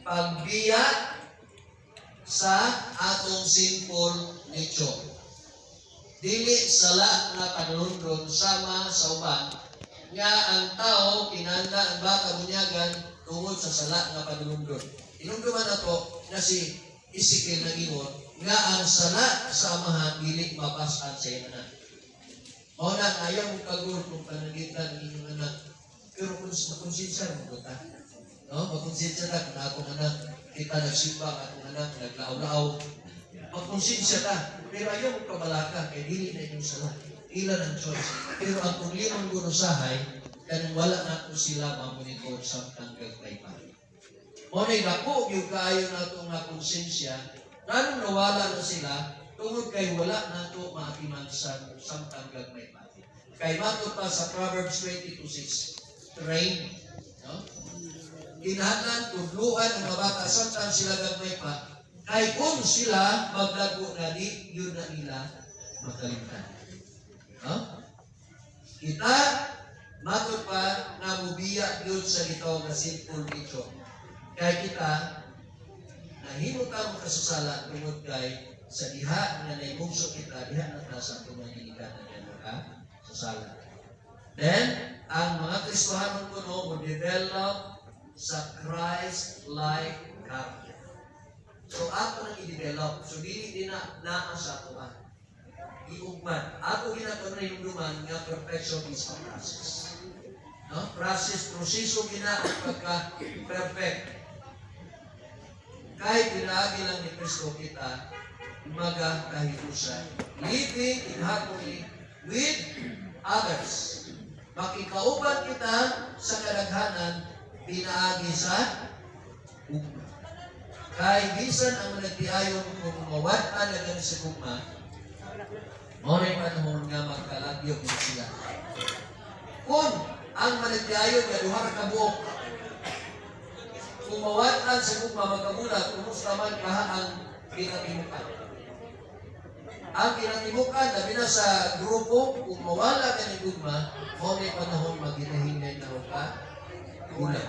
pagbiya sa atong sinful nature. Dili sala nga panulundron sama sa uban nga ang tao kinahanglan ang baka bunyagan tungod sa sala nga panulundron. Inumduman nato na si Ezekiel nag-ingon nga ang sala sa amahan dili mapasan sa iyang anak. Mao na ayaw mo kagur kung panagitan ng inyong anak. Pero kung makonsensya mo ta, no? Makonsensya ta kung akong anak kita nagsimba, akong anak naglaaw-laaw. Makonsensya ta. Pero ayaw mo kabalaka kay dili na inyong sala. Ilan ang choice. Pero ang problemang gunusahay kanang wala na ko sila mamonitor samtang gagpaypa. Mao nay dako gyud kaayo nato nga konsensya, nganong nawala na sila tungod kay wala nato maatiman sa samtang gagpaypa. Kay mato pa sa Proverbs 22:6, train, no? Kinahanglan tudluan ang mga bata samtang sila gagpaypa, kay kung sila maglago na di yun na nila makalimtan. No? Kita mato pa nga mubiya yun sa gitaw nga sinful nature. Kaya kita nahimo ka mo kasusala tungod kay sa diha nga naimugso kita diha na ta sa tumangiligan na ka susala. Then ang mga Kristohanon kuno mo develop sa Christ-like character. So ato nang i-develop, so dili din na sa ato iugman. Ato ginagawa na yung nga perfection is a process. No? Proseso gina ang pagka-perfect. Kahit pinaagi lang ni Kristo kita, magakahirusan. Living in harmony with others. Makikauban kita sa kadaghanan, pinaagi sa ugma. Kahit bisan ang nagtiayon kung mawatan na gan sa ugma, moray panahon nga magkalagyo kung sila. Kung ang managtiayon nga duha ka buok, kung mawatan sa ugma magkamulat, kumusta man kaha ang pinatimukan. Ang pinatimukan, labi na sa grupo, kung mawala ka ng ugma, moray panahon maghinahinay na ka gulat.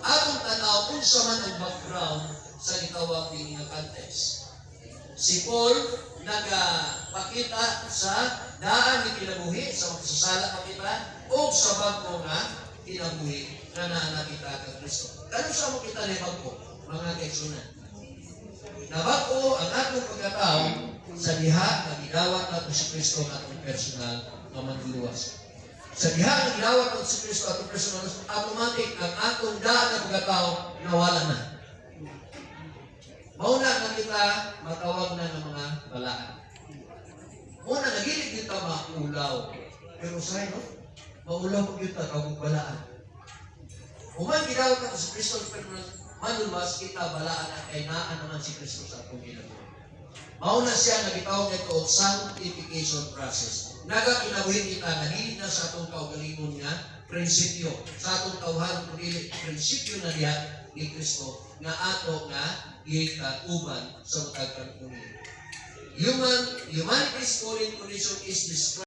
Atong tanaw kung sa man ang background sa gitawag ng context. Si Paul nagapakita sa daan ni kinabuhi sa magsusala pa kita o sa bago nga kinabuhi na nakita kang Kristo. Kano sa mo kita ni bago, mga kaigsunan? Nabago ang atong pagkatao sa diha na gidawat nato si Kristo ng atong personal na manluluwas. Sa diha na gidawat nato si Kristo atong personal, automatic ang atong daan na pagkatao nawala na. Mauna na kita matawag na ng mga balaan. Mauna, nagilig kita maulaw. Pero sa'yo, no? Maulaw mo kita kagong balaan. Uman ginawag ka sa Kristo, manulwas kita balaan at kainaan naman si Kristo sa atong ginagawa. Mauna siya nagitawag ito sanctification process. Nagakinabuhin kita, nagilig na sa atong kaugalingon nga prinsipyo. Sa atong tawhan, kundi prinsipyo na diyan ni Kristo nga ato nga uban sa matagkan kunin. Humanity's fallen condition is described